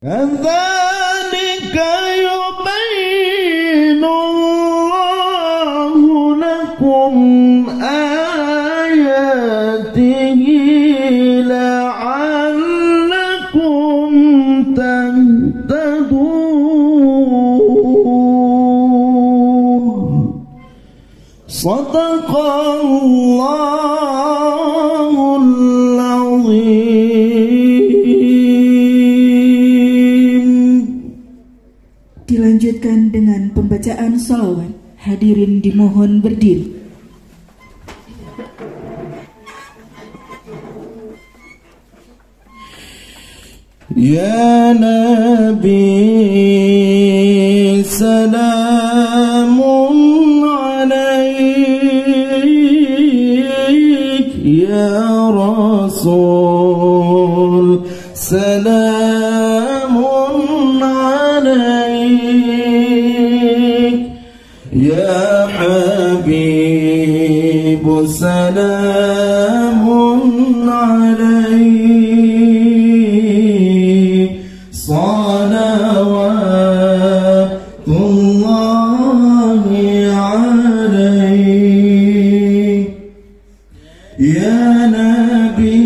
كذلك يبين الله لكم آياته لعلكم تهتدون. صدق الله العظيم. Dilanjutkan dengan pembacaan salawat. Hadirin dimohon berdiri. Ya Nabi salamun alaik, Ya Rasul salamun alaik, Ya Habib salamun alaik, salawatullahi alaik, Ya Nabi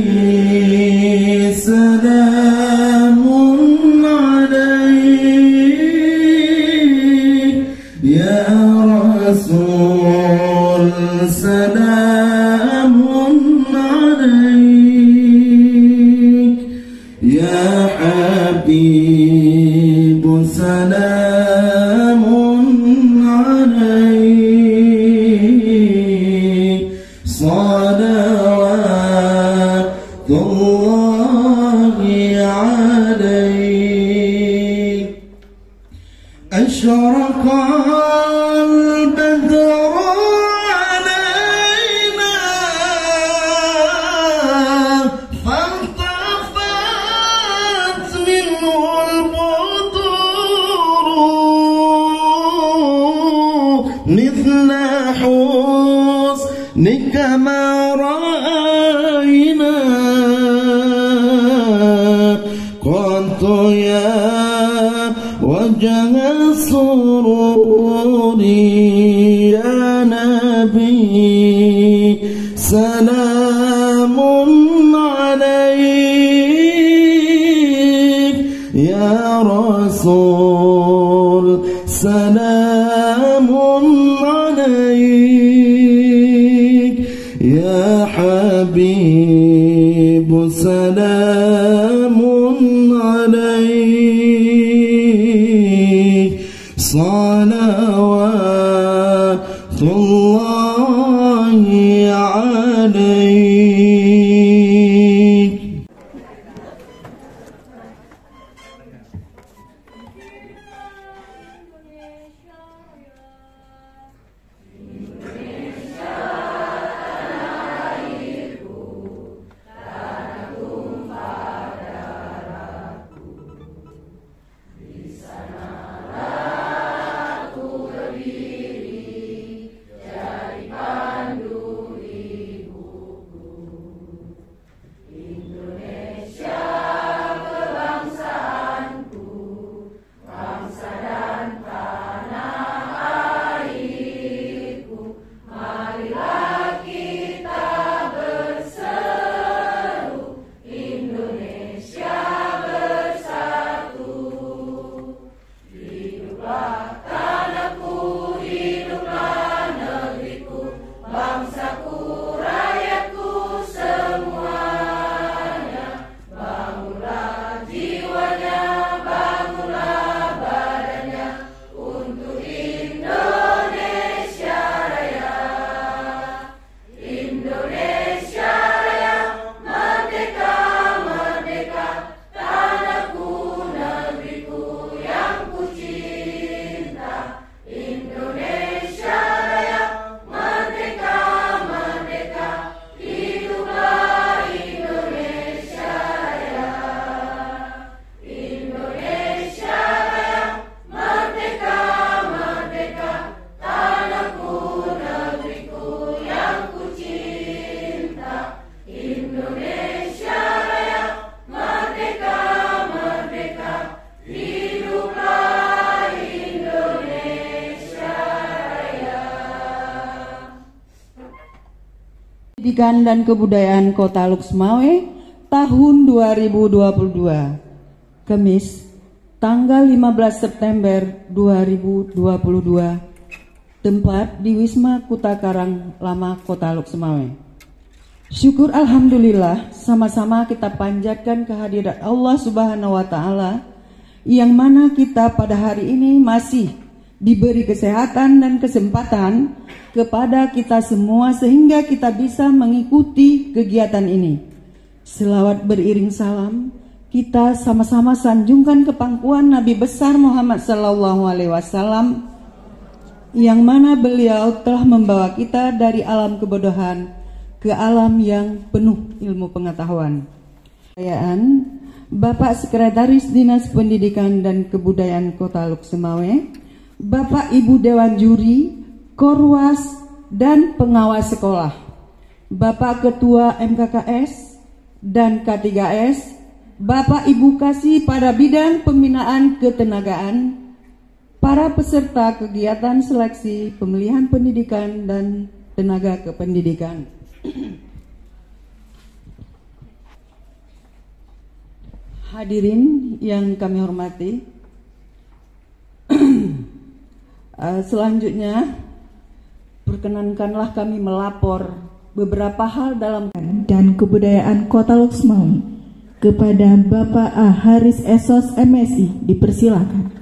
salamun alaik, Ya Rasul salamun alaik, Ya Habib salamun alaik, salawatullahi alaik. Ashraqal badru alaina فانتفت منه البدور مثل حسنك ما رأينا قط يا وجه السرور، يا نبي سلام عليك، يا رسول سلام عليك، يا حبيب سلام عليك، صلوات الله عليك. Di sana ratu Pendidikan dan Kebudayaan Kota Luxmawe tahun 2022. Kamis, tanggal 15 September 2022. Tempat di Wisma Kuta Karang Lama Kota Luxmawe. Syukur alhamdulillah, sama-sama kita panjatkan kehadirat Allah Subhanahu wa taala yang mana kita pada hari ini masih diberi kesehatan dan kesempatan kepada kita semua sehingga kita bisa mengikuti kegiatan ini. Selawat beriring salam, kita sama-sama sanjungkan ke pangkuan Nabi besar Muhammad sallallahu alaihi wasallam yang mana beliau telah membawa kita dari alam kebodohan ke alam yang penuh ilmu pengetahuan. Kayaan Bapak Sekretaris Dinas Pendidikan dan Kebudayaan Kota Luxmawe, Bapak Ibu Dewan Juri, Korwas, dan pengawas sekolah, Bapak Ketua MKKS dan K3S, Bapak Ibu Kasih pada bidang pembinaan ketenagaan, para peserta kegiatan seleksi pemilihan pendidikan dan tenaga kependidikan. Hadirin yang kami hormati, selanjutnya perkenankanlah kami melapor beberapa hal dalam dan Kebudayaan Kota Luxmawe kepada Bapak A. Haris Esos MSI. Dipersilakan.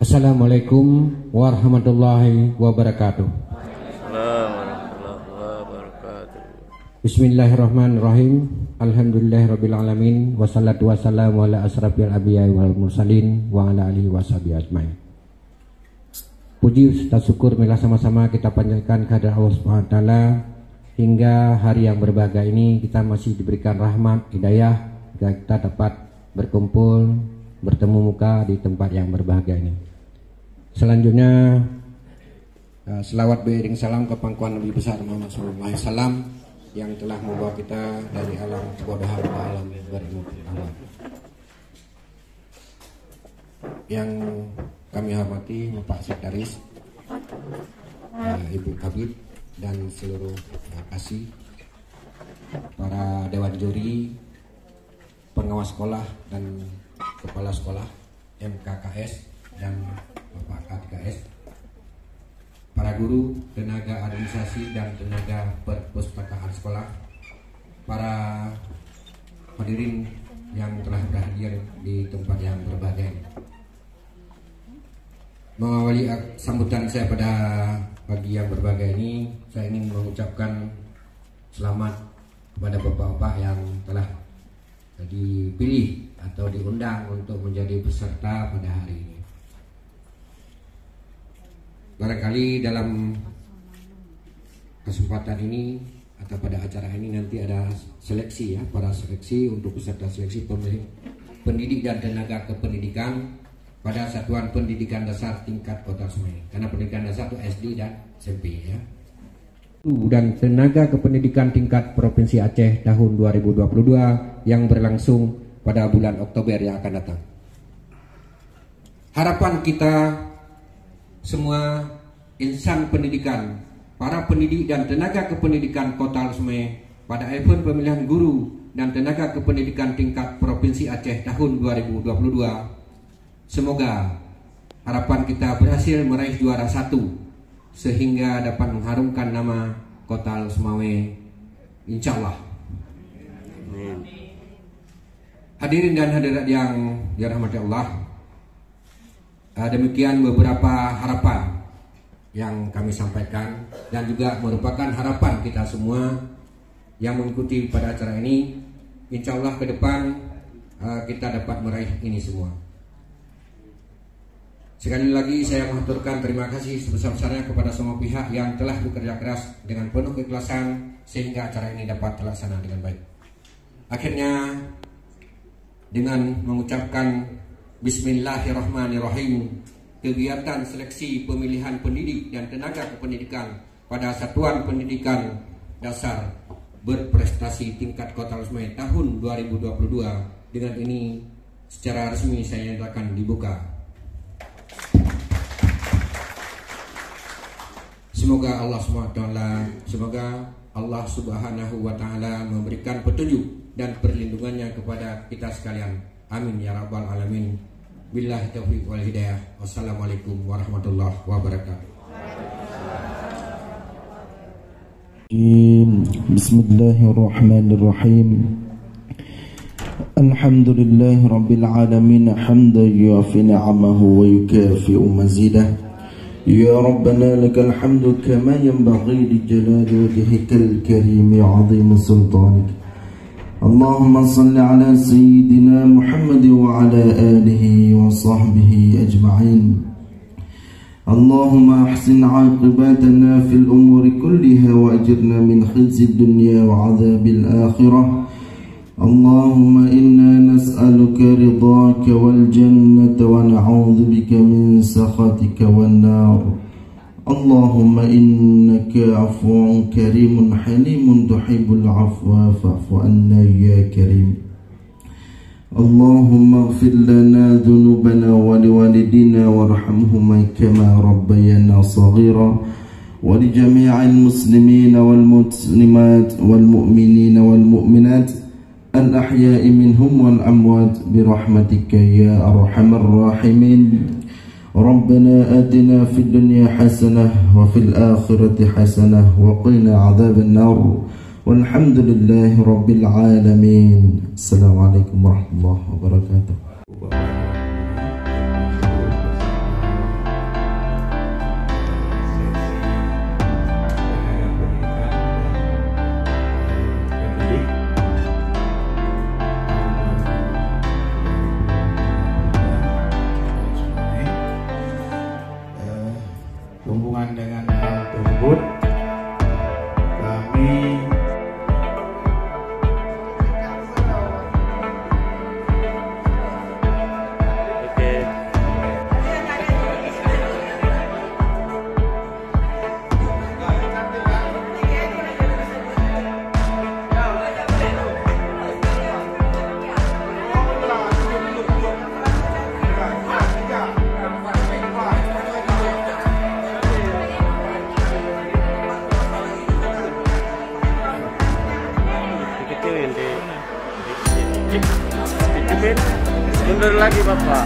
Assalamualaikum warahmatullahi wabarakatuh. Bismillahirrahmanirrahim. Alhamdulillahirabbil alamin wassalatu wassalamu ala asrafil anbiya'i wal mursalin wa ala alihi washabihi ajmain. Puji serta syukur marilah sama-sama kita panjatkan kehadirat Allah Subhanahu wa taala hingga hari yang berbahagia ini kita masih diberikan rahmat hidayah agar kita dapat berkumpul bertemu muka di tempat yang berbahagia ini. Selanjutnya selawat beriring salam ke pangkuan Nabi besar Muhammad SAW yang telah membawa kita dari alam kebodohan ke alam berilmu pengetahuan. Yang kami hormati Bapak Sekretaris, Ibu Kabid dan seluruh kasih, para dewan juri, pengawas sekolah dan kepala sekolah, MKKS dan Bapak K3S, para guru, tenaga administrasi dan tenaga perpustakaan sekolah, para hadirin yang telah berhadir di tempat yang berbahagia. Mengawali sambutan saya pada pagi yang berbahagia ini, saya ingin mengucapkan selamat kepada bapak-bapak yang telah dipilih atau diundang untuk menjadi peserta pada hari ini. Barangkali dalam kesempatan ini atau pada acara ini nanti ada seleksi ya, para seleksi untuk peserta seleksi pemilih pendidik dan tenaga kependidikan pada Satuan Pendidikan Dasar tingkat Kota Luxmawe. Karena pendidikan dasar itu SD dan SMP ya. Dan tenaga kependidikan tingkat Provinsi Aceh tahun 2022 yang berlangsung pada bulan Oktober yang akan datang. Harapan kita semua insan pendidikan, para pendidik dan tenaga kependidikan Kota Luxmawe pada event pemilihan guru dan tenaga kependidikan tingkat Provinsi Aceh tahun 2022, semoga harapan kita berhasil meraih juara 1 sehingga dapat mengharumkan nama Kota Luxmawe, insyaallah. Hadirin dan hadirat yang dirahmati Allah, demikian beberapa harapan yang kami sampaikan dan juga merupakan harapan kita semua yang mengikuti pada acara ini. Insya Allah ke depan kita dapat meraih ini semua. Sekali lagi saya mengaturkan terima kasih sebesar-besarnya kepada semua pihak yang telah bekerja keras dengan penuh keikhlasan sehingga acara ini dapat terlaksana dengan baik. Akhirnya dengan mengucapkan Bismillahirrahmanirrahim, kegiatan seleksi pemilihan pendidik dan tenaga kependidikan pada Satuan Pendidikan Dasar berprestasi tingkat Kota Lusmai tahun 2022. Dengan ini secara resmi saya nyatakan dibuka. Semoga Allah Subhanahu wa Ta'ala memberikan petunjuk dan perlindungannya kepada kita sekalian. Amin ya rabbal alamin. Billahi taufiq wal hidayah. Wassalamualaikum warahmatullahi wabarakatuh. Bismillahirrahmanirrahim. Alhamdulillahi rabbil alamin hamdan yuafi ni'amahu wa yukafi'u mazidah. Ya Rabbana lakal hamdu kama yanbaghi li jalali wajhikal karim 'azim sultanik. Allahumma salli ala sayyidina Muhammad wa ala alihi wa sahbihi ajma'in. Allahumma ahsin 'aqibatana fil umuri kulliha wa ajirna min khizyi dunya wa 'adzabil akhirah. Allahumma inna nas'aluka ridhaka wal jannata wa na'udzu bika min sakhatika wan nar. Allahumma innaka 'afuwun karimun halimun tuhibbul 'afwa fa'fu anna ya karim. Allahumma ighfir lana dhunubana wa liwalidina warhamhuma kama rabbayana saghira wa li jami'il muslimina wal muslimat wal mu'minina wal mu'minat al-ahya'i minhum wal amwat birahmatika ya arhamar rahimin. Rabbana atina fid dunya hasanah wa fil akhirati hasanah wa qina adzaban nar. Walhamdulillahi rabbil alamin. Assalamualaikum warahmatullahi wabarakatuh. Hubungan dengan hal tersebut, kami mundur lagi Bapak.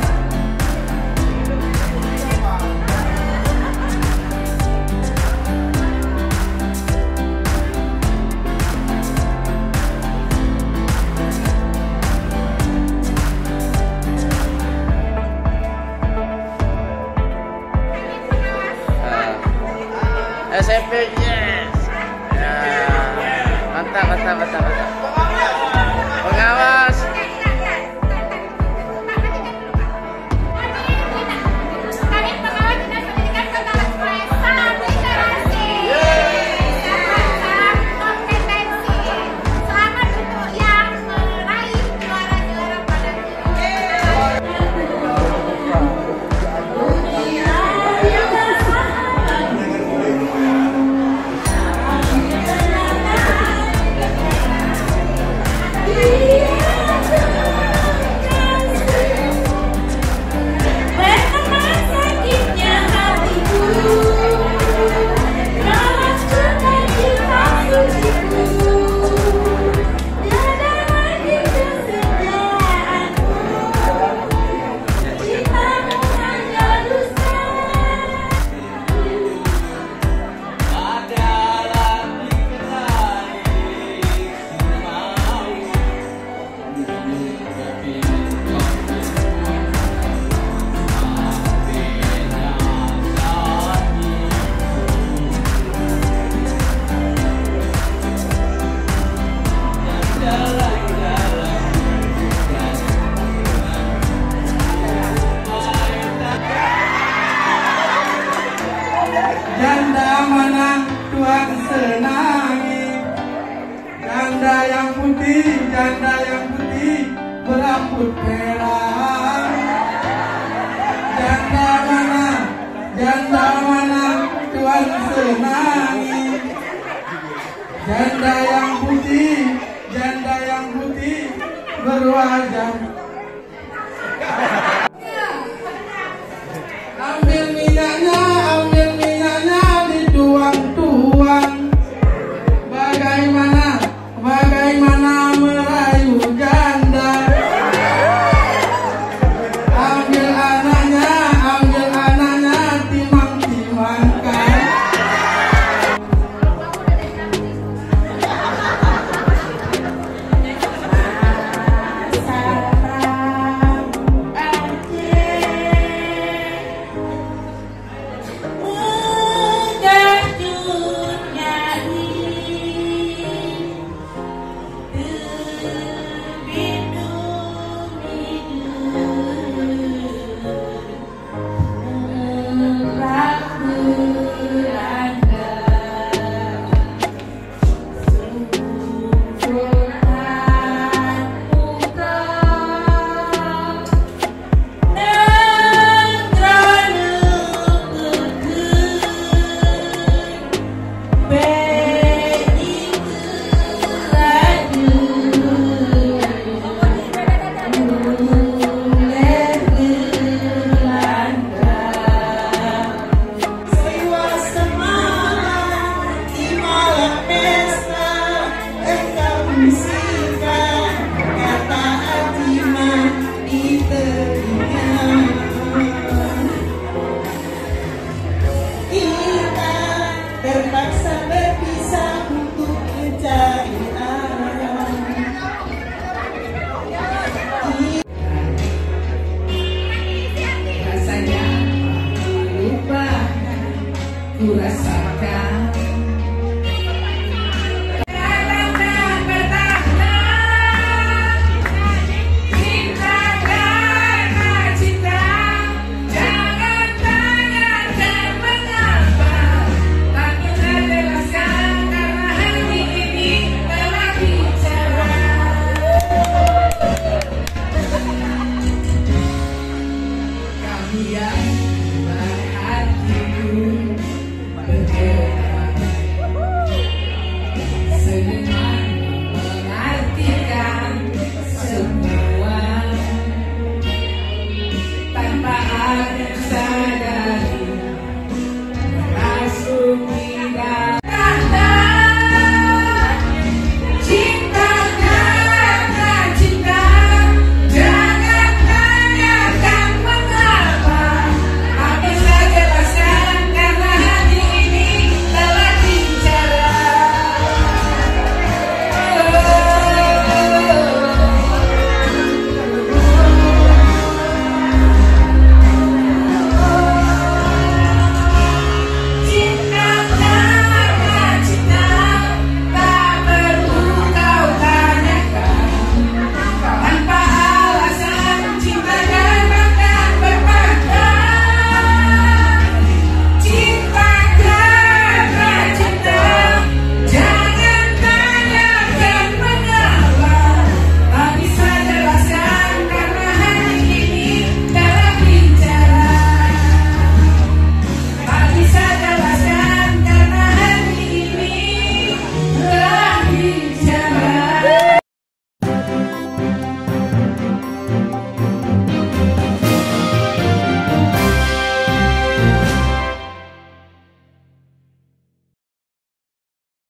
SMP yes. Ya. Mantap. Pengawas. Janda mana Tuhan senangi, janda yang putih berambut merah. Janda mana Tuhan senangi, janda yang putih berwajah